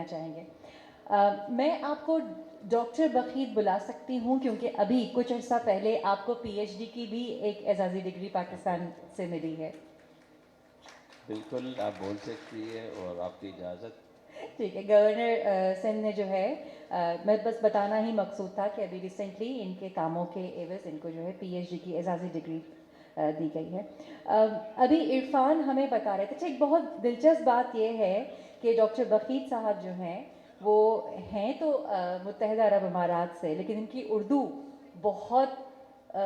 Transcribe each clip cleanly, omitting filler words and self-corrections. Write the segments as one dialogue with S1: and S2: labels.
S1: چاہیں گے میں آپ کو ڈاکٹر بخیت بلا سکتی ہوں کیونکہ ابھی کچھ عرصہ پہلے آپ کو پی ایچ ڈی کی بھی ایک اعزازی ڈگری پاکستان سے ملی ہے.
S2: بالکل آپ بول سکتی ہے اور آپ کی اجازت.
S1: ٹھیک ہے. گورنر سندھ نے جو ہے میں بس بتانا ہی مقصود تھا کہ ابھی ریسنٹلی ان کے کاموں کے عوض ان کو جو ہے پی ایچ ڈی کی اعزازی ڈگری دی گئی ہے. ابھی عرفان ہمیں بتا رہے تھے. اچھا ایک بہت دلچسپ بات یہ ہے کہ ڈاکٹر بخیت صاحب جو ہیں وہ ہیں تو متحدہ عرب امارات سے، لیکن ان کی اردو بہت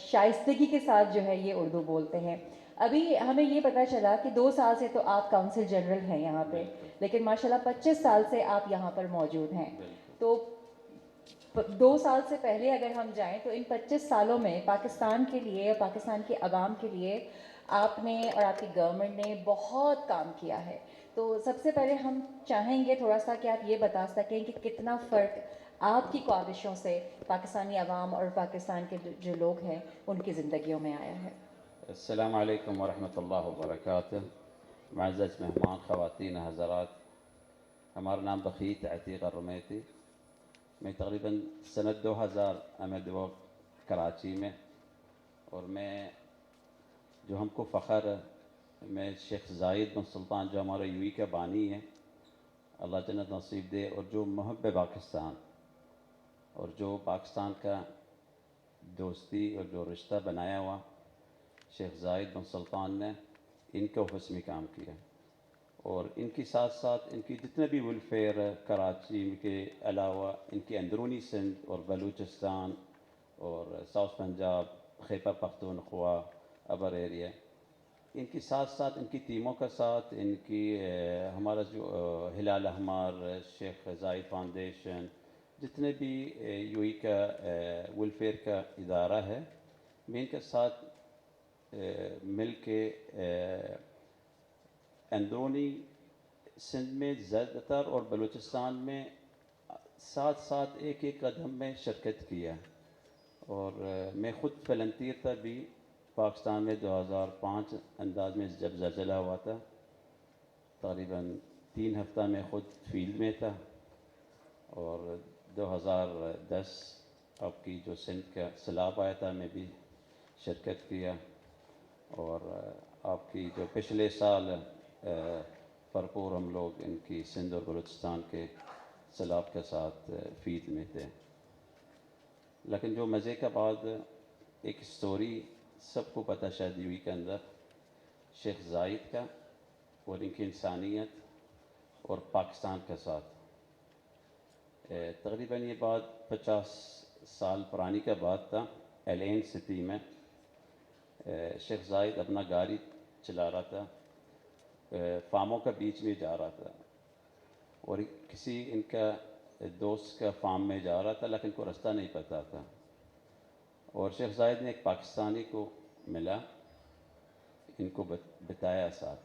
S1: شائستگی کے ساتھ جو ہے یہ اردو بولتے ہیں. ابھی ہمیں یہ پتہ چلا کہ 2 سال سے تو آپ کونسل جنرل ہیں یہاں پہ،
S2: بالکل
S1: لیکن ماشاءاللہ 25 سال سے آپ یہاں پر موجود ہیں.
S2: بالکل.
S1: تو 2 سال سے پہلے اگر ہم جائیں تو ان 25 سالوں میں پاکستان کے لیے اور پاکستان کے عوام کے لیے آپ نے اور آپ کی گورنمنٹ نے بہت کام کیا ہے. تو سب سے پہلے ہم چاہیں گے تھوڑا سا کہ آپ یہ بتا سکیں کہ کتنا فرق آپ کی کاوشوں سے پاکستانی عوام اور پاکستان کے جو لوگ ہیں ان کی زندگیوں میں آیا ہے.
S2: السلام علیکم ورحمۃ اللہ وبرکاتہ. معزز مہمان، خواتین حضرات، ہمارا نام بخیت عتیق الرمیتی. میں تقریباً سنت 2000 آمد وقت کراچی میں، اور میں جو ہم کو فخر ہے، میں شیخ زاید بن سلطان جو ہمارے یو ای کا بانی ہے، اللہ جنت نصیب دے، اور جو محب پاکستان اور جو پاکستان کا دوستی اور جو رشتہ بنایا ہوا شیخ زاید بن سلطان نے، ان کو حسن کام کیا. اور ان کی ساتھ ساتھ ان کی جتنے بھی ویلفیئر کراچی کے علاوہ ان کی اندرونی سندھ اور بلوچستان اور ساؤتھ پنجاب، خیبر پختونخوا، ابر ایریا، ان کی ساتھ ساتھ ان کی ٹیموں کا ساتھ ان کی ہمارا جو ہلال احمر، شیخ زاید فاؤنڈیشن، جتنے بھی یو ای کا ویلفیئر کا ادارہ ہے، میں ان کے ساتھ مل کے اندرونی سندھ میں زیادہ تر اور بلوچستان میں ساتھ ساتھ ایک ایک قدم میں شرکت کیا. اور میں خود فلنٹیر تھا بھی پاکستان میں 2005 انداز میں جب زلزلہ ہوا تھا، تقریباً 3 ہفتہ میں خود فیلڈ میں تھا. اور 2010 آپ کی جو سندھ کا سیلاب آیا تھا، میں بھی شرکت کیا. اور آپ کی جو پچھلے سال بھرپور ہم لوگ ان کی سندھ اور بلوچستان کے سیلاب کے ساتھ فیلڈ میں تھے. لیکن جو مزے کا بات، ایک سٹوری سب کو پتہ شاید یو ای کے اندر شیخ زاید کا اور ان کی انسانیت اور پاکستان کے ساتھ. تقریباً یہ بات 50 سال پرانی کا بات تھا. ایلین سٹی میں شیخ زاید اپنا گاڑی چلا رہا تھا، فارموں کا بیچ میں جا رہا تھا، اور کسی ان کا دوست کا فارم میں جا رہا تھا، لیکن کو راستہ نہیں پتہ تھا. اور شیخ زاید نے ایک پاکستانی کو ملا، ان کو بتایا ساتھ.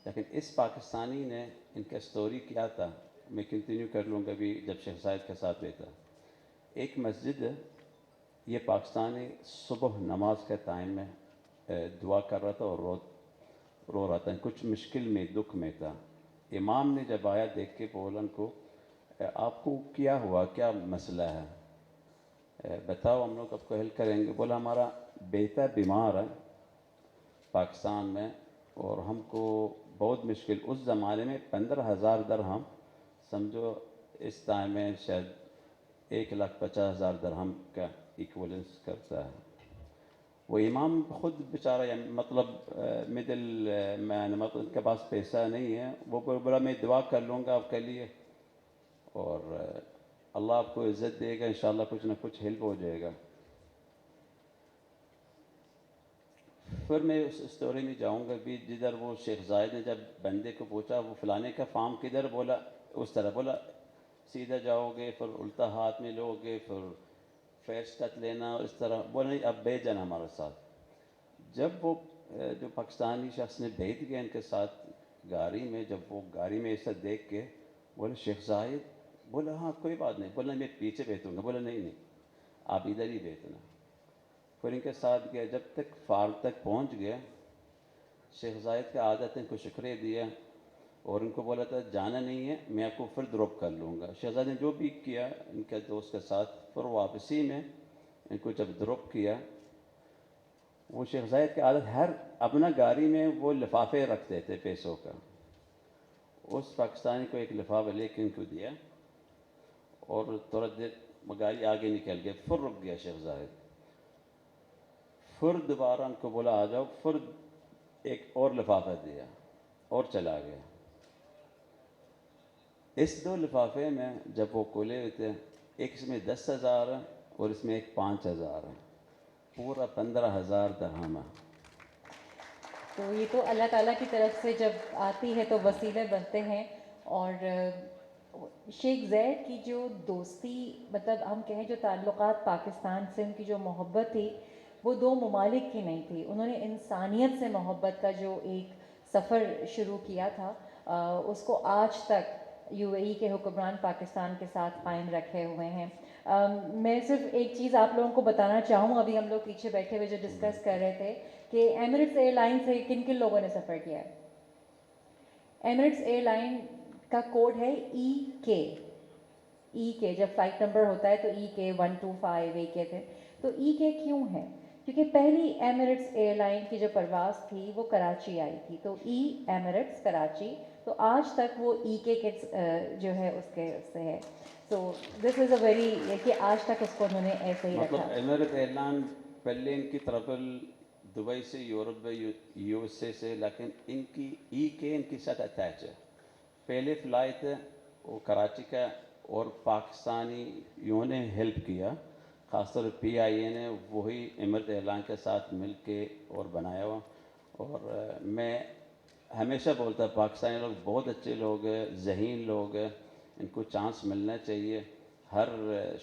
S2: لیکن اس پاکستانی نے ان کا سٹوری کیا تھا، میں کنٹینیو کر لوں گا بھی جب شیخ زاید کے ساتھ بیٹھا. ایک مسجد ہے، یہ پاکستانی صبح نماز کے ٹائم میں دعا کر رہا تھا اور رو رہا تھا، کچھ مشکل میں، دکھ میں تھا. امام نے جب آیا دیکھ کے بولا ان کو، آپ کو کیا ہوا، کیا مسئلہ ہے، بتاؤ ہم لوگ آپ کو ہیلپ کریں گے. بولا ہمارا بیٹا بیمار ہے پاکستان میں، اور ہم کو بہت مشکل. اس زمانے میں 15,000 درہم، سمجھو اس ٹائم میں شاید 1,50,000 درہم کا ایکولنس کرتا ہے. وہ امام خود بیچارہ مطلب مڈل مین، مطلب ان کے پاس پیسہ نہیں ہے. وہ بولا میں دعا کر لوں گا آپ کے لیے، اور اللہ آپ کو عزت دے گا، انشاءاللہ کچھ نہ کچھ ہیلپ ہو جائے گا. پھر میں اس اسٹوری میں جاؤں گا بھی، جدھر وہ شیخ زاید نے جب بندے کو پوچھا وہ فلانے کا فارم کدھر، بولا اس طرح، بولا سیدھا جاؤ گے، پھر الٹا ہاتھ میں لو گے، پھر فیس کٹ لینا، اس طرح. بولا نہیں اب بیٹھ جانا ہمارے ساتھ. جب وہ جو پاکستانی شخص نے بیٹھ گیا ان کے ساتھ گاڑی میں، جب وہ گاڑی میں ایسا دیکھ کے بولے شیخ زاید، بولا ہاں کوئی بات نہیں. بولا میں پیچھے بیٹھوں گا. بولا نہیں آپ ادھر ہی بیٹھنا. پھر ان کے ساتھ گیا، جب تک فارم تک پہنچ گیا. شیخ زاید کا عادت ہے ان کو شکریہ دیا، اور ان کو بولا تھا جانا نہیں ہے، میں آپ کو پھر ڈراپ کر لوں گا. شہزادے نے جو بھی کیا ان کے دوست کے ساتھ، پھر واپسی میں ان کو جب ڈراپ کیا، وہ شیخ زاہد کی عادت ہر اپنا گاڑی میں وہ لفافے رکھتے تھے پیسوں کا. اس پاکستانی کو ایک لفافہ لے کے ان کو دیا اور تھوڑا دیر گاڑی آگے نکل گیا، پھر رک گیا شیخ زاہد. پھر دوبارہ ان کو بولا آ جاؤ، پھر ایک اور لفافہ دیا اور چلا گیا. اس 2 لفافے میں جب وہ کھولے ہوئے تھے، ایک اس میں 10,000 ہے اور اس میں ایک 5,000 ہے، پورا 15,000 درہم ہے.
S1: تو یہ تو اللہ تعالیٰ کی طرف سے جب آتی ہے تو وسیلے بنتے ہیں. اور شیخ زید کی جو دوستی، مطلب ہم کہیں جو تعلقات پاکستان سے ان کی جو محبت تھی، وہ 2 ممالک کی نہیں تھی. انہوں نے انسانیت سے محبت کا جو ایک سفر شروع کیا تھا، اس کو آج تک یو اے ای کے حکمران پاکستان کے ساتھ قائم رکھے ہوئے ہیں. میں صرف ایک چیز آپ لوگوں کو بتانا چاہوں، ابھی ہم لوگ پیچھے بیٹھے ہوئے جو ڈسکس کر رہے تھے کہ ایمریٹس ایئر لائن سے کن کن لوگوں نے سفر کیا ہے. ایمریٹس ایئر لائن کا کوڈ ہے ای کے. جب فلائٹ نمبر ہوتا ہے تو EK125 کے تھے. تو کے کیوں ہے؟ کیونکہ پہلی ایمریٹس ایئر لائن کی جو پرواز تھی وہ کراچی آئی تھی، تو ایمریٹس کراچی، تو آج تک وہ کے جو ہے اس سے ہے. تو دس از اے ویری، کہ آج تک اس کو انہوں نے ایسے ہی
S2: مطلب
S1: رکھا.
S2: ایمریٹ ایئر لائن پہلے ان کی ٹریول دبئی سے یورپ یو ایس اے سے، لیکن ان کی کے ان کے ساتھ اٹیچ ہے. پہلے فلائٹ وہ کراچی کا، اور پاکستانیوں نے ہیلپ کیا، خاص طور پہ PIA نے وہی ایمریٹ ایئر لائن کے ساتھ مل کے اور بنایا ہوا. اور میں ہمیشہ بولتا پاکستانی لوگ بہت اچھے لوگ ہیں، ذہین لوگ ہیں، ان کو چانس ملنا چاہیے ہر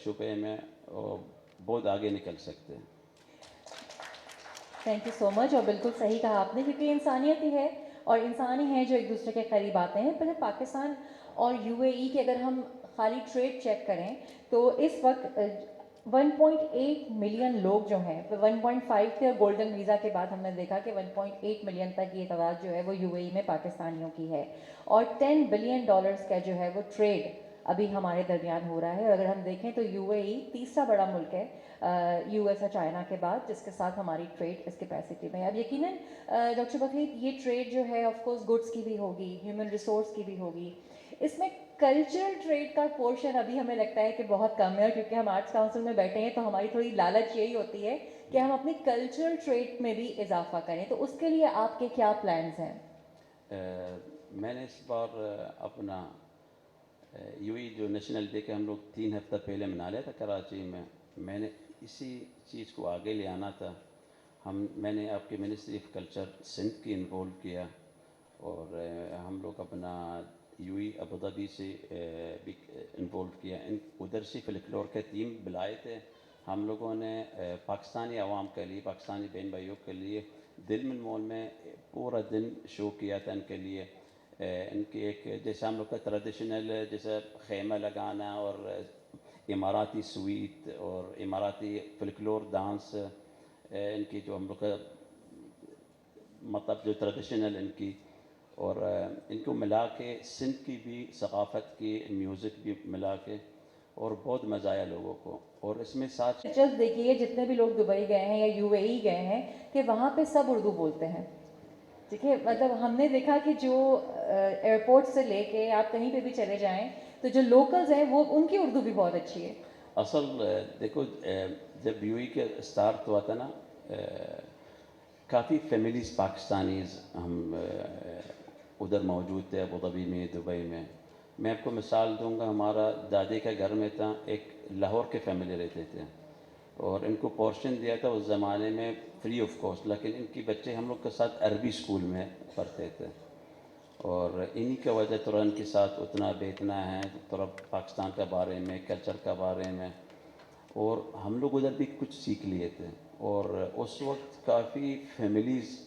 S2: شعبے میں، اور بہت آگے نکل سکتے ہیں.
S1: تھینک یو سو مچ. اور بالکل صحیح کہا آپ نے، کیونکہ انسانیت ہی ہے اور انسان ہی ہیں جو ایک دوسرے کے قریب آتے ہیں. پہلے پاکستان اور یو اے ای کے اگر ہم خالی ٹریڈ چیک کریں تو اس وقت 1.8 ملین لوگ جو ہیں، 1.5 تھے، اور گولڈن ویزا کے بعد ہم نے دیکھا کہ 1.8 ملین تک یہ تعداد جو ہے وہ یو اے ای میں پاکستانیوں کی ہے. اور $10 بلین کا جو ہے وہ ٹریڈ ابھی ہمارے درمیان ہو رہا ہے. اور اگر ہم دیکھیں تو یو اے ای تیسرا بڑا ملک ہے US اور چائنا کے بعد جس کے ساتھ ہماری ٹریڈ اس کیپیسٹی میں. اب یقیناً ڈاکٹر بکریت، یہ ٹریڈ جو ہے آف کورس گڈس کی بھی ہوگی، ہیومن ریسورس کی بھی ہوگی، اس میں کلچرل ٹریڈ کا پورشن ابھی ہمیں لگتا ہے کہ بہت کم ہے. اور کیونکہ ہم آرٹس کاؤنسل میں بیٹھے ہیں تو ہماری تھوڑی لالچ یہی ہوتی ہے کہ ہم اپنی کلچرل ٹریڈ میں بھی اضافہ کریں. تو اس کے لیے آپ کے کیا پلانز ہیں؟
S2: میں نے اس بار اپنا جو نیشنل ڈے کے ہم لوگ 3 ہفتہ پہلے منا لیا تھا کراچی میں. میں نے اسی چیز کو آگے لے آنا تھا. میں نے آپ کے منسٹری آف کلچر سندھ کی انوالو کیا، اور ہم لوگ اپنا ابوظہبی سے بھی انوالو کیا. ادھر سے فلکلور کے ٹیم بلائے تھے ہم لوگوں نے پاکستانی عوام کے لیے، پاکستانی بہن بھائیوں کے لیے. دل من مال میں پورا دن شو کیا تھا ان کے لیے. ان کی ایک جیسے ہم لوگ کا ٹریڈیشنل جیسے خیمہ لگانا، اور اماراتی سویٹ اور اماراتی فلکلور ڈانس، ان کی جو ہم لوگ کا مطلب جو ٹریڈیشنل ان کی، اور ان کو ملا کے سندھ کی بھی ثقافت کی میوزک بھی ملا کے، اور بہت مزہ آیا لوگوں کو. اور اس میں ساتھ
S1: جب دیکھیے جتنے بھی لوگ دبئی گئے ہیں یا یو اے ای گئے ہیں کہ وہاں پہ سب اردو بولتے ہیں. ٹھیک ہے، مطلب ہم نے دیکھا کہ جو ایئرپورٹ سے لے کے آپ کہیں پہ بھی چلے جائیں تو جو لوکلز ہیں وہ ان کی اردو بھی بہت اچھی ہے.
S2: اصل دیکھو، جب UAE کے اسٹارٹ ہوا تھا نا، کافی فیملیز پاکستانیز ہم ادھر موجود تھے، ابوظہبی میں، دبئی میں. میں آپ کو مثال دوں گا، ہمارا دادی کے گھر میں تھا، ایک لاہور کے فیملی رہتے تھے، اور ان کو پورشن دیا تھا اس زمانے میں فری آف کاسٹ، لیکن ان کی بچے ہم لوگ کے ساتھ عربی اسکول میں پڑھتے تھے. اور انہی کی وجہ تھوڑا ان کے ساتھ اتنا بیٹھنا ہے، تھوڑا پاکستان کے بارے میں، کلچر کے بارے میں، اور ہم لوگ ادھر بھی کچھ سیکھ لیے تھے. اور اس وقت کافی فیملیز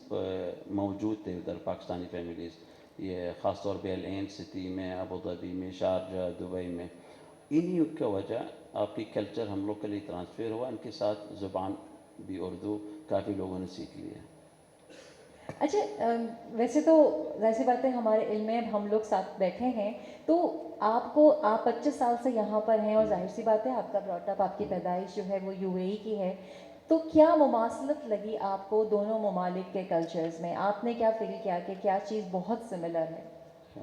S2: موجود تھے ادھر، پاکستانی فیملیز، یہ خاص طور پہ العین سٹی میں، ابوظہبی میں، شارجہ، دبئی میں. انہی کی وجہ آپ کی کلچر ہم لوگ کے لیے ٹرانسفر ہوا. ان کے ساتھ زبان بھی اردو کافی لوگوں نے سیکھ لی ہے.
S1: اچھا ویسے تو ظاہر سی بات ہے ہمارے علم میں اب ہم لوگ ساتھ بیٹھے ہیں تو آپ 25 سال سے یہاں پر ہیں اور ظاہر سی بات ہے آپ کا براٹ اپ آپ کی پیدائش جو ہے وہ یو اے ای کی ہے، تو کیا مماثلت لگی آپ کو دونوں ممالک کے کلچرز میں؟ آپ نے کیا فیل کیا کہ کیا چیز بہت سملر ہے؟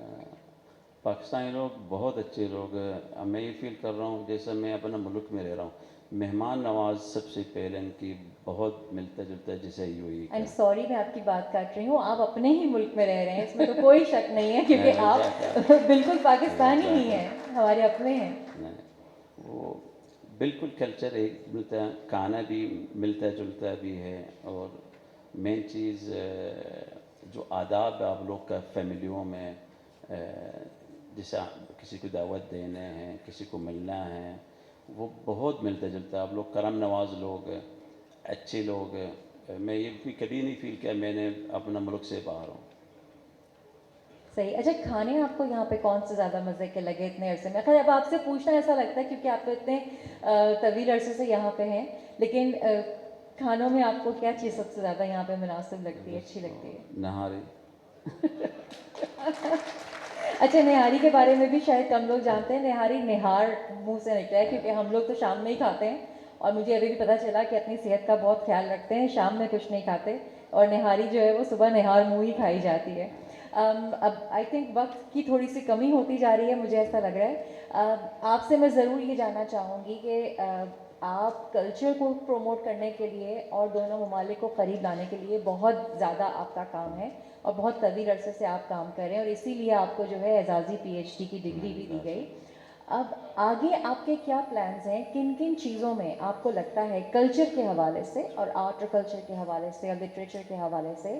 S2: پاکستانی لوگ بہت اچھے لوگ ہیں. میں یہ فیل کر رہا ہوں جیسے میں اپنا ملک میں رہ رہا ہوں. مہمان نواز سب سے پہلے ان کی بہت ملتا جلتا ہے جیسے یو اے
S1: آئی
S2: کا.
S1: ایم سوری میں آپ کی بات کاٹ رہی ہوں، آپ اپنے ہی ملک میں رہ رہے ہیں، اس میں تو کوئی شک نہیں ہے کیونکہ آپ بالکل پاکستانی ہی ہیں، ہمارے اپنے ہیں.
S2: وہ بالکل کلچر ایک ملتا ہے، کھانا بھی ملتا جلتا بھی ہے، اور مین چیز جو آداب آپ لوگ کا فیملیوں میں جیسے کسی کو دعوت دینے ہیں، کسی کو ملنا ہے، وہ بہت ملتا جلتا ہے. آپ لوگ کرم نواز لوگ ہیں، اچھے لوگ ہیں. میں یہ بھی کبھی نہیں فیل کیا میں نے اپنا ملک سے باہر ہوں.
S1: صحیح. اچھا کھانے آپ کو یہاں پہ کون سے زیادہ مزے کے لگے اتنے عرصے میں؟ خیر اب آپ سے پوچھنا ایسا لگتا ہے کیونکہ آپ تو اتنے طویل عرصے سے یہاں پہ ہیں، لیکن کھانوں میں آپ کو کیا چیز سب سے زیادہ یہاں پہ مناسب لگتی ہے،
S2: بس
S1: اچھی لگتی ہے؟
S2: نہاری.
S1: اچھا نہاری کے بارے میں بھی شاید کم لوگ جانتے ہیں. نہاری نہار منہ سے نکلا ہے کیونکہ ہم لوگ تو شام میں ہی کھاتے ہیں، اور مجھے ابھی بھی پتہ چلا کہ اپنی صحت کا بہت خیال رکھتے ہیں، شام میں کچھ نہیں کھاتے، اور نہاری جو ہے وہ صبح نہار منہ ہی کھائی جاتی ہے. اب آئی تھنک وقت کی تھوڑی سی کمی ہوتی جا رہی ہے، مجھے ایسا لگ رہا ہے. آپ سے میں ضرور یہ جاننا چاہوں گی کہ آپ کلچر کو پروموٹ کرنے کے لیے اور دونوں ممالک کو قریب لانے کے لیے بہت زیادہ آپ کا کام ہے اور بہت طویل عرصے سے آپ کام کر رہے ہیں، اور اسی لیے آپ کو جو ہے اعزازی پی ایچ ڈی کی ڈگری بھی دی گئی. اب آگے آپ کے کیا پلانز ہیں؟ کن کن چیزوں میں آپ کو لگتا ہے کلچر کے حوالے سے اور آرٹ اور کلچر کے حوالے سے اور لٹریچر کے حوالے سے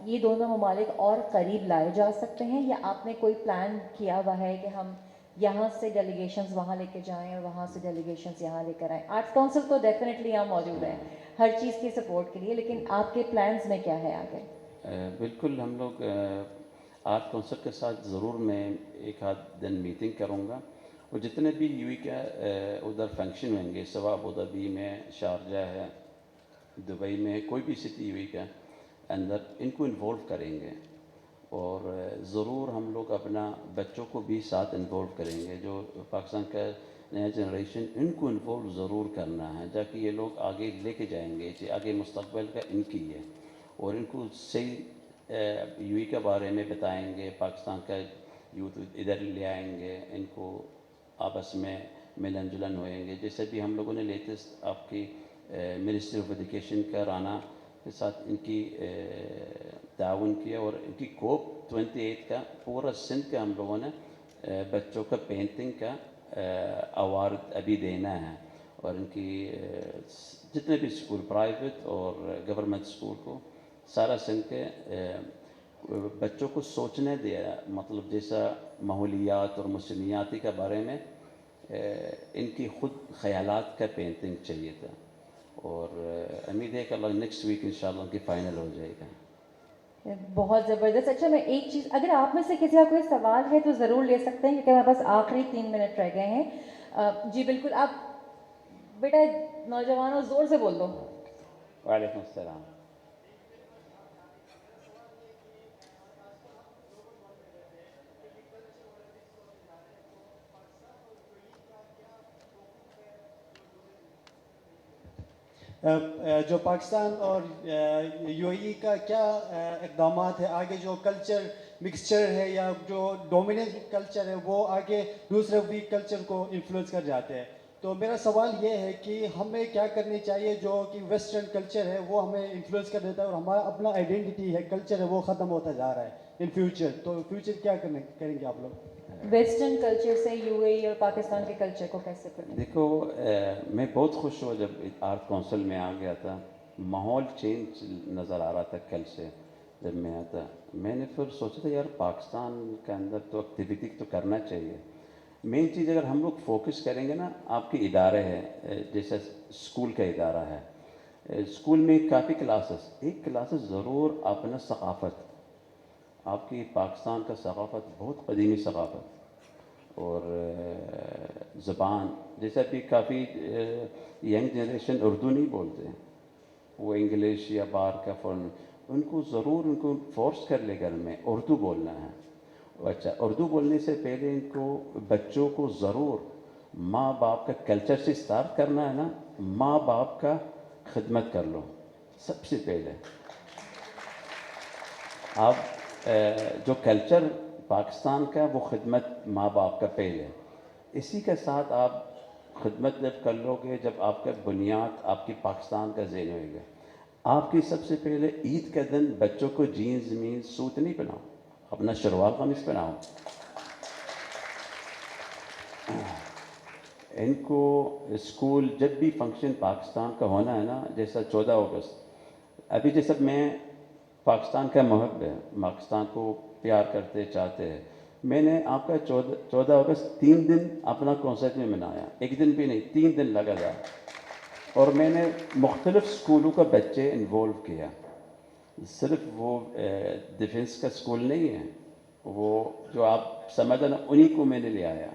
S1: یہ دونوں ممالک اور قریب لائے جا سکتے ہیں، یا آپ نے کوئی پلان کیا ہوا ہے کہ ہم یہاں سے ڈیلیگیشنز وہاں لے کے جائیں اور وہاں سے ڈیلیگیشنز یہاں لے کر آئیں؟ آرٹس کونسل تو ڈیفینیٹلی یہاں موجود ہے ہر چیز کی سپورٹ کے لیے، لیکن آپ کے پلانز میں کیا ہے آگے؟
S2: بالکل ہم لوگ آرٹ کونسل کے ساتھ ضرور میں ایک آدھ دن میٹنگ کروں گا، اور جتنے بھی یو اے کا ادھر فنکشن ہوئیں گے، سوا ابو ظبی میں، شارجہ ہے، دبئی میں، کوئی بھی سٹی یو اے کا اندر، ان کو انوالو کریں گے. اور ضرور ہم لوگ اپنا بچوں کو بھی ساتھ انوالو کریں گے. جو پاکستان کا نیا جنریشن، ان کو انوالو ضرور کرنا ہے تاکہ یہ لوگ آگے لے کے جائیں گے کہ آگے مستقبل کا ان کی ہے، اور ان کو صحیح یو اے کے بارے میں بتائیں گے. پاکستان کا یوتھ ادھر لے آئیں گے، ان کو آپس میں ملن جلن ہوئیں گے. جیسے بھی ہم لوگوں نے لیٹسٹ آپ کی منسٹری آف ایجوکیشن کا رانا کے ساتھ ان کی تعاون کیا، اور ان کی کوپ 28 کا پورا سندھ کا ہم لوگوں نے بچوں کا پینٹنگ کا ایوارڈ ابھی دینا ہے. اور ان کی جتنے بھی اسکول پرائیویٹ اور گورنمنٹ اسکول کو سارا سندھ کے بچوں کو سوچنے دیا، مطلب جیسا ماحولیات اور موسمیاتی کے بارے میں ان کی خود خیالات کا پینٹنگ چاہیے تھا. اور امید ہے کہ اللہ نیکسٹ ویک انشاءاللہ ان کی فائنل ہو جائے گا.
S1: بہت زبردست. اچھا میں ایک چیز، اگر آپ میں سے کسی کا کوئی سوال ہے تو ضرور لے سکتے ہیں کیونکہ ہمارے پاس آخری 3 منٹ رہ گئے ہیں. جی بالکل. آپ بیٹا نوجوانوں زور سے بول دو.
S2: وعلیکم السلام.
S3: جو پاکستان اور یو اے ای کا کیا اقدامات ہے آگے، جو کلچر مکسچر ہے یا جو ڈومیننٹ کلچر ہے وہ آگے دوسرے ویک کلچر کو انفلوئنس کر جاتے ہیں؟ تو میرا سوال یہ ہے کہ ہمیں کیا کرنی چاہیے جو کہ ویسٹرن کلچر ہے وہ ہمیں انفلوئنس کر دیتا ہے اور ہمارا اپنا آئیڈینٹی ہے، کلچر ہے، وہ ختم ہوتا جا رہا ہے ان فیوچر. تو فیوچر کیا کریں گے آپ لوگ؟
S1: ویسٹرن کلچر سے یو اے ای اور پاکستان کے کلچر کو کیسے پروٹیکٹ؟
S2: دیکھو میں بہت خوش ہوا جب آرٹ کونسل میں آ گیا تھا. ماحول چینج نظر آ رہا تھا کل سے جب میں آتا. میں نے پھر سوچا تھا یار پاکستان کے اندر تو ایکٹیویٹی تو کرنا چاہیے. مین چیز اگر ہم لوگ فوکس کریں گے نا، آپ کے ادارے ہے جیسے اسکول کا ادارہ ہے، اسکول میں کافی کلاسز، ایک کلاسز ضرور اپنا ثقافت، آپ کی پاکستان کا ثقافت بہت قدیمی ثقافت اور زبان، جیسا بھی کافی ینگ جنریشن اردو نہیں بولتے، وہ انگلش یا باہر کا فورن. ان کو ضرور ان کو فورس کر لے گھر میں اردو بولنا ہے. اچھا اردو بولنے سے پہلے ان کو بچوں کو ضرور ماں باپ کا کلچر سے اسٹارٹ کرنا ہے نا. ماں باپ کا خدمت کر لو سب سے پہلے. آپ جو کلچر پاکستان کا وہ خدمت ماں باپ کا پہلے. اسی کے ساتھ آپ خدمت جب کر لو گے جب آپ کا بنیاد آپ کی پاکستان کا ذہن ہوئے گا. آپ کی سب سے پہلے عید کے دن بچوں کو جینز مینز سوٹ نہیں پہناؤ, اپنا شلوار قمیص پہناؤ. ان کو اسکول جب بھی فنکشن پاکستان کا ہونا ہے نا, جیسا 14 اگست, ابھی جیسا میں پاکستان کا محب ہے, پاکستان کو پیار کرتے چاہتے ہیں. میں نے آپ کا 14 اگست 3 دن اپنا کنسرٹ میں منایا, ایک دن بھی نہیں, 3 دن لگاتار. اور میں نے مختلف اسکولوں کا بچے انوالو کیا. صرف وہ ڈیفنس کا اسکول نہیں ہے, وہ جو آپ سمجھیں نا انہیں کو میں نے لے آیا,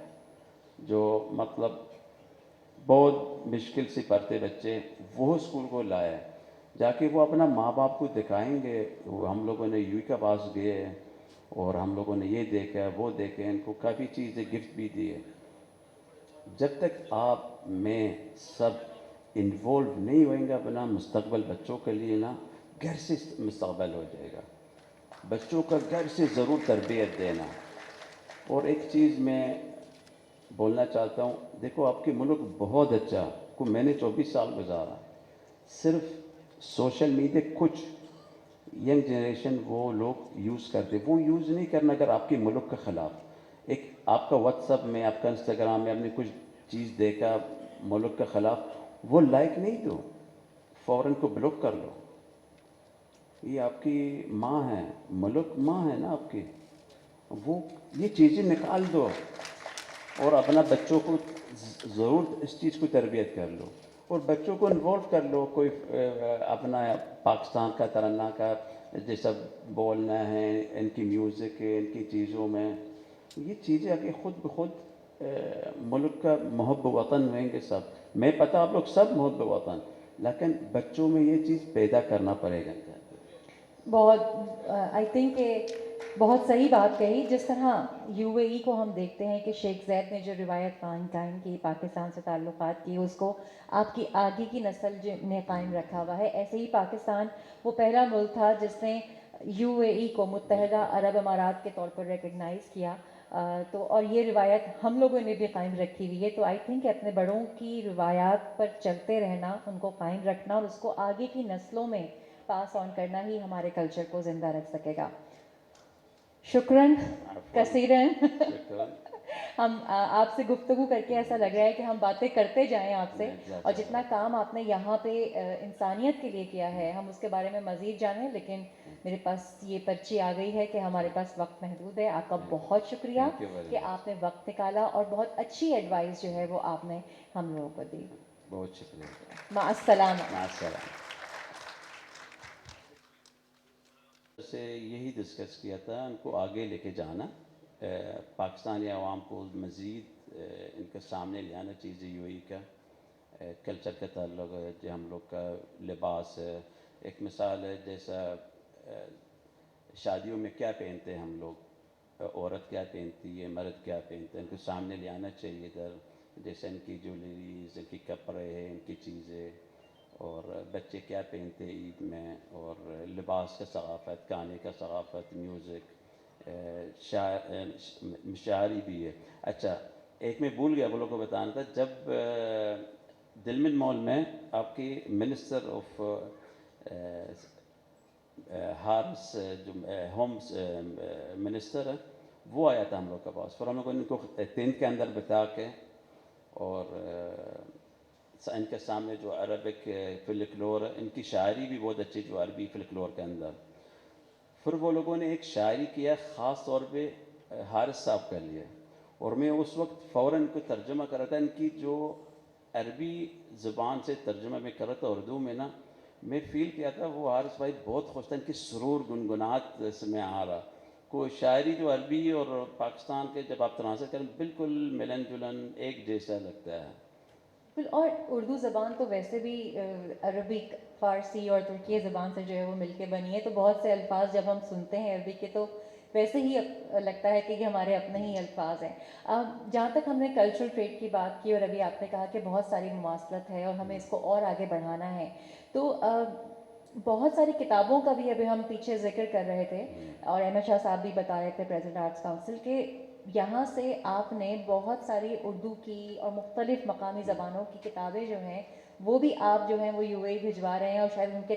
S2: جو مطلب بہت مشکل سے پڑھتے بچے, وہ اسکول کو لایا جا کے وہ اپنا ماں باپ کو دکھائیں گے. وہ ہم لوگوں نے یو کے پاس گئے اور ہم لوگوں نے یہ دیکھا وہ دیکھا, ان کو کافی چیزیں گفٹ بھی دیے. جب تک آپ میں سب انوالو نہیں ہوئیں گے اپنا مستقبل بچوں کے لیے نا, گھر سے مستقبل ہو جائے گا. بچوں کا گھر سے ضرور تربیت دینا. اور ایک چیز میں بولنا چاہتا ہوں, دیکھو آپ کے ملک بہت اچھا کو میں نے 24 سال گزارا. صرف سوشل میڈیا کچھ ینگ جنریشن وہ لوگ یوز کرتے, وہ یوز نہیں کرنا اگر آپ کے ملک کے خلاف. ایک آپ کا واٹس ایپ میں, آپ کا انسٹاگرام میں آپ نے کچھ چیز دیکھا ملک کے خلاف, وہ لائک نہیں دو, فوراً کو بلاک کر لو. یہ آپ کی ماں ہے, ملک ماں ہے نا آپ کی, وہ یہ چیزیں نکال دو اور اپنا بچوں کو ضرور اس چیز کو تربیت کر لو. اور بچوں کو انوالو کر لو, کوئی اپنا پاکستان کا ترانہ کا جیسا بولنا ہے, ان کی میوزک ہے, ان کی چیزوں میں یہ چیزیں آگے خود بخود ملک کا محب وطن ہوئیں گے سب. میں پتہ آپ لوگ سب محب وطن, لیکن بچوں میں یہ چیز پیدا کرنا پڑے گا.
S1: بہت آئی تھنک کہ بہت صحیح بات کہی. جس طرح یو اے ای کو ہم دیکھتے ہیں کہ شیخ زید نے جو روایت قائم کی پاکستان سے تعلقات کی, اس کو آپ کی آگے کی نسل نے قائم رکھا ہوا ہے. ایسے ہی پاکستان وہ پہلا ملک تھا جس نے یو اے ای کو متحدہ عرب امارات کے طور پر ریکگنائز کیا. تو اور یہ روایت ہم لوگوں نے بھی قائم رکھی ہوئی ہے. تو آئی تھنک کہ اپنے بڑوں کی روایات پر چلتے رہنا, ان کو قائم رکھنا اور اس کو آگے کی نسلوں میں پاس آن کرنا ہی ہمارے کلچر کو زندہ رکھ سکے گا. شکراً کثیراً. ہم آپ سے گفتگو کر کے ایسا لگ رہا ہے کہ ہم باتیں کرتے جائیں آپ سے, اور جتنا کام آپ نے یہاں پہ انسانیت کے لیے کیا ہے ہم اس کے بارے میں مزید جانیں. لیکن میرے پاس یہ پرچی آ گئی ہے کہ ہمارے پاس وقت محدود ہے. آپ کا بہت شکریہ کہ آپ نے وقت نکالا اور بہت اچھی ایڈوائس جو ہے وہ آپ نے ہم لوگوں کو دی.
S2: بہت شکریہ.
S1: مع السلامہ.
S2: مع السلامہ. سے یہی ڈسکس کیا تھا ان کو آگے لے کے جانا, پاکستانی عوام کو مزید ان کے سامنے لے آنا چیزیں یو اے ای کا کلچر کا تعلق ہے, جو ہم لوگ کا لباس ہے. ایک مثال ہے جیسا شادیوں میں کیا پہنتے ہیں ہم لوگ, عورت کیا پہنتی ہے, مرد کیا پہنتے ہیں, ان کو سامنے لے آنا چاہیے تھا. جیسے ان کی جویلریز, ان کی کپڑے ہیں, ان کی چیزیں, اور بچے کیا پہنتے ہیں عید میں, اور لباس کا ثقافت, گانے کا ثقافت, میوزک, شاعری بھی ہے. اچھا ایک میں بھول گیا وہ لوگوں کو بتانا تھا, جب دلمن مال میں آپ کی منسٹر آف ہارس جو ہوم منسٹر ہے وہ آیا تھا ہم لوگ کے پاس. پھر ہم لوگوں نے ان کو ٹینٹ کے اندر بتا کے اور ان کے سامنے جو عربک فلکلور ہے, ان کی شاعری بھی بہت اچھی جو عربی فلکلور کے اندر. پھر وہ لوگوں نے ایک شاعری کیا خاص طور پہ حارث صاحب کے لیے, اور میں اس وقت فوراً کو ترجمہ کر رہا تھا. ان کی جو عربی زبان سے ترجمہ میں کر رہا تھا اردو میں نا, میں فیل کیا تھا وہ حارث بھائی بہت خوش تھا, ان کی سرور گنگنات اس میں آ رہا. کوئی شاعری جو عربی اور پاکستان کے جب آپ تناظر کریں بالکل ملن جلن ایک جیسا لگتا ہے.
S1: بالکل. اور اردو زبان تو ویسے بھی عربک، فارسی اور ترکی زبان سے جو ہے وہ مل کے بنی ہے، تو بہت سے الفاظ جب ہم سنتے ہیں عربی کے تو ویسے ہی لگتا ہے کہ یہ ہمارے اپنے ہی الفاظ ہیں. جہاں تک ہم نے کلچرل ٹریڈ کی بات کی اور ابھی آپ نے کہا کہ بہت ساری مماثلت ہے اور ہمیں اس کو اور آگے بڑھانا ہے، تو بہت ساری کتابوں کا بھی ابھی ہم پیچھے ذکر کر رہے تھے اور احمد شاہ صاحب بھی بتا رہے تھے پریزیڈنٹ آرٹس کاؤنسل کے یہاں سے آپ نے بہت ساری اردو کی اور مختلف مقامی زبانوں کی کتابیں جو ہیں وہ بھی آپ جو ہیں وہ یو اے بھجوا رہے ہیں اور شاید ان کے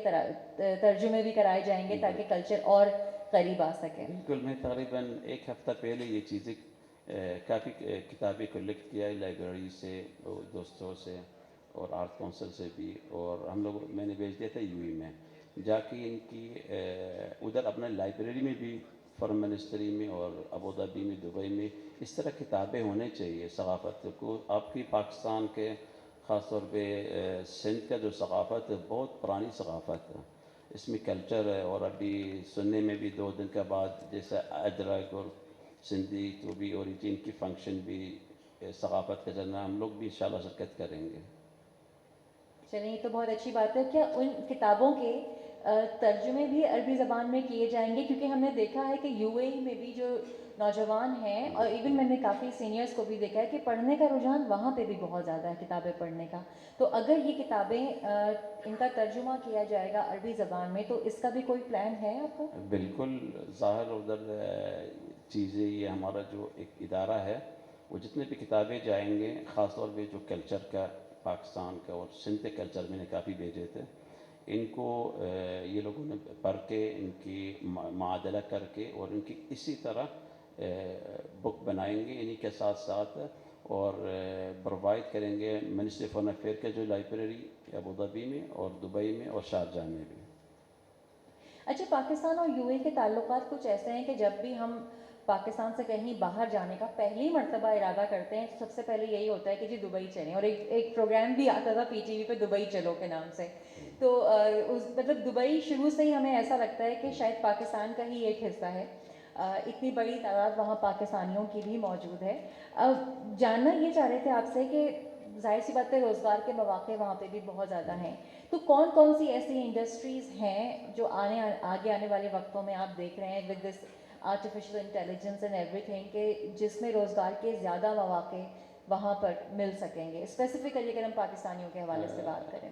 S1: ترجمے بھی کرائے جائیں گے تاکہ کلچر اور قریب آ سکے.
S2: بالکل. میں تقریباً ایک ہفتہ پہلے یہ چیزیں کافی کتابیں کلیکٹ کیا ہے لائبریری سے، دوستوں سے اور آرٹ کونسل سے بھی، اور ہم لوگ میں نے بھیج دیا تھا یو اے میں جا کے ان کی ادھر اپنے لائبریری میں بھی، فارن منسٹری میں اور ابوظہبی میں، دبئی میں اس طرح کتابیں ہونے چاہیے ثقافت کو. آپ کی پاکستان کے خاص طور پہ سندھ کا جو ثقافت ہے بہت پرانی ثقافت ہے، اس میں کلچر ہے. اور ابھی سننے میں بھی 2 دن کے بعد جیسے ادرک اور سندھی تو بھی اور ان کی فنکشن بھی ثقافت کا چلنا، ہم لوگ بھی انشاءاللہ شرکت کریں گے.
S1: چلیں یہ تو بہت اچھی بات ہے. کیا ان کتابوں کے ترجمے بھی عربی زبان میں کیے جائیں گے؟ کیونکہ ہم نے دیکھا ہے کہ یو اے میں بھی جو نوجوان ہیں اور ایون میں نے کافی سینئرز کو بھی دیکھا ہے کہ پڑھنے کا رجحان وہاں پہ بھی بہت زیادہ ہے کتابیں پڑھنے کا. تو اگر یہ کتابیں ان کا ترجمہ کیا جائے گا عربی زبان میں تو اس کا بھی کوئی پلان ہے آپ کا؟
S2: بالکل. ظاہر ادھر چیزیں، یہ ہمارا جو ایک ادارہ ہے وہ جتنے بھی کتابیں جائیں گے، خاص طور پہ جو کلچر کا، پاکستان کا اور سندھ کے کلچر میں نے کافی بھیجے تھے، ان کو یہ لوگوں نے پڑھ کے ان کی معادلہ کر کے اور ان کی اسی طرح بک بنائیں گے انہی کے ساتھ ساتھ، اور پرووائڈ کریں گے منسٹری فارن افیئر کے جو لائبریری ابوظہبی میں اور دبئی میں اور شارجہ میں بھی.
S1: اچھا، پاکستان اور یو اے کے تعلقات کچھ ایسے ہیں کہ جب بھی ہم پاکستان سے کہیں باہر جانے کا پہلی مرتبہ ارادہ کرتے ہیں تو سب سے پہلے یہی ہوتا ہے کہ جی دبئی چلیں، اور ایک پروگرام بھی آتا تھا پی ٹی وی پہ دبئی چلو کے نام سے. تو مطلب دبئی شروع سے ہی ہمیں ایسا لگتا ہے کہ شاید پاکستان کا ہی ایک حصہ ہے. اتنی بڑی تعداد وہاں پاکستانیوں کی بھی موجود ہے. جاننا یہ چاہ رہے تھے آپ سے کہ ظاہر سی بات ہے روزگار کے مواقع وہاں پہ بھی بہت زیادہ ہیں، تو کون کون سی ایسی انڈسٹریز ہیں جو آگے آنے والے وقتوں میں آپ دیکھ رہے ہیں with this artificial intelligence and every thing کہ جس میں روزگار کے زیادہ مواقع وہاں پر مل سکیں گے؟ اسپیسیفکلی اگر ہم پاکستانیوں کے حوالے سے بات کریں.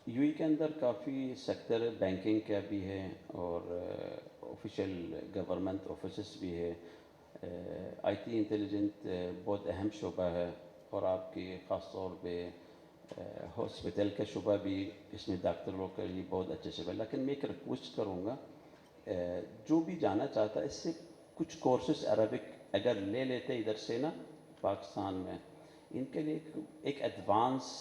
S2: یو اے کے اندر کافی سیکٹر بینکنگ کا بھی ہے اور آفیشیل گورنمنٹ آفیسز بھی ہے. آئی ٹی انٹیلیجنٹ بہت اہم شعبہ ہے، اور آپ کی خاص طور پہ ہاسپٹل کا شعبہ بھی، اس میں ڈاکٹر لوگ کا لیے بہت اچھا شعبہ ہے. لیکن میں ایک ریکویسٹ کروں گا، جو بھی جانا چاہتا ہے اس سے کچھ کورسز عربک اگر لے لیتے ادھر سے نا پاکستان میں، ان کے لیے ایک ایڈوانس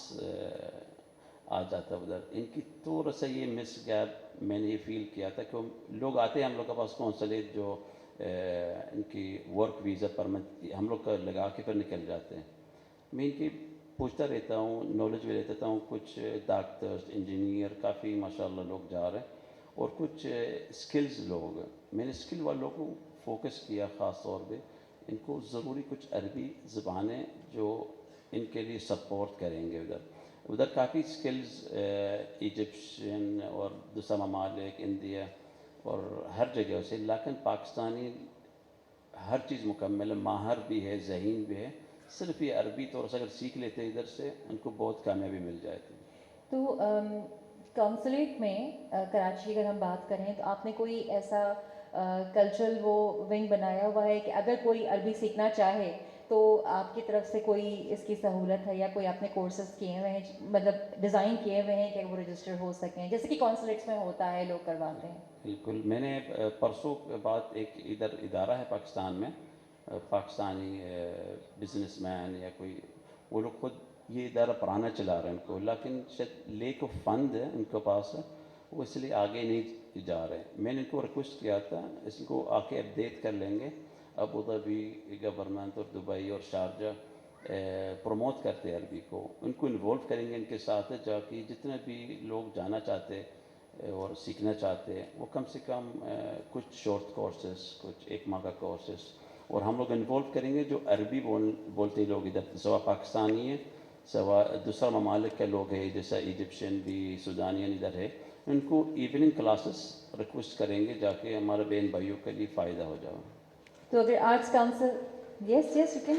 S2: آ جاتا ہے ادھر. ان کی تھوڑا سا یہ مس گیپ میں نے یہ فیل کیا تھا کہ لوگ آتے ہیں ہم لوگ کے پاس کونسلیٹ جو ان کی ورک ویزا پرمٹ ہم لوگ کا لگا کے پھر نکل جاتے ہیں. میں ان کی پوچھتا رہتا ہوں، نالج بھی لیتا ہوں. کچھ ڈاکٹر، انجینئر کافی ماشاءاللہ لوگ جا رہے ہیں، اور کچھ اسکلز لوگ. میں نے اسکل والوں کو فوکس کیا خاص طور پہ، ان کو ضروری کچھ عربی زبانیں جو ان کے لیے سپورٹ کریں گے. ادھر کافی اسکلز ایجپشین اور دوسرا ممالک، انڈیا اور ہر جگہ سے، لیکن پاکستانی ہر چیز مکمل ہے، ماہر بھی ہے، ذہین بھی ہے. صرف یہ عربی طور سے اگر سیکھ لیتے ادھر سے ان کو بہت کامیابی مل جاتی.
S1: تو کونسلیٹ میں کراچی اگر ہم بات کریں تو آپ نے کوئی ایسا کلچرل وہ ونگ بنایا ہوا ہے کہ اگر کوئی عربی سیکھنا چاہے تو آپ کی طرف سے کوئی اس کی سہولت ہے، یا کوئی آپ نے کورسز کیے ہوئے ہیں مطلب ڈیزائن کیے ہوئے ہیں کہ وہ رجسٹر ہو سکیں جیسے کہ کونسلیٹس میں ہوتا ہے لوگ کرواتے ہیں؟
S2: بالکل. میں نے پرسوں کے بعد ایک ادھر ادارہ ہے پاکستان میں، پاکستانی بزنس مین یا کوئی، وہ لوگ خود یہ ادارہ پرانا چلا رہے ہیں ان کو، لیکن شاید لیک آف فنڈ ہے ان کے پاس، وہ اس لیے آگے نہیں جا رہے. میں نے ان کو ریکویسٹ کیا تھا اس کو آ کے اپڈیٹ کر لیں گے. ابوظہبی گورنمنٹ اور دبئی اور شارجہ پروموٹ کرتے ہیں عربی کو، ان کو انوالو کریں گے ان کے ساتھ جا کے. جتنے بھی لوگ جانا چاہتے اور سیکھنا چاہتے ہیں وہ کم سے کم کچھ شارٹ کورسز، کچھ 1 ماہ کا کورسز، اور ہم لوگ انوالو کریں گے جو عربی بولتے لوگ ادھر سوا پاکستانی ہیں سوا دوسرا ممالک کے لوگ ہیں جیسا ایجپشین بھی سودانین ادھر ہے ان کو ایوننگ کلاسز ریکویسٹ کریں گے جا کے ہمارے بہن بھائیوں کے لیے فائدہ ہو جائے.
S1: تو اگر arts council yes yes you can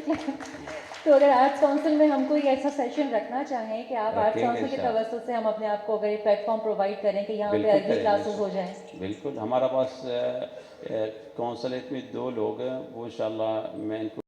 S1: تو اگر آرٹس کاؤنسل میں ہم کوئی ایسا سیشن رکھنا چاہیں کہ آپ آرٹس
S2: رکھیں گے
S1: کاؤنسل کے
S2: انشاءاللہ.
S1: توسط سے ہم اپنے آپ کو اگر یہ پلیٹ فارم پرووائڈ کریں کہ یہاں پہ
S2: بالکل
S1: عربی
S2: کریں گے
S1: کلاسز ہو جائیں.
S2: بالکل ہمارا پاس کونسلیٹ میں 2 لوگ ہیں وہ انشاءاللہ میں ان کو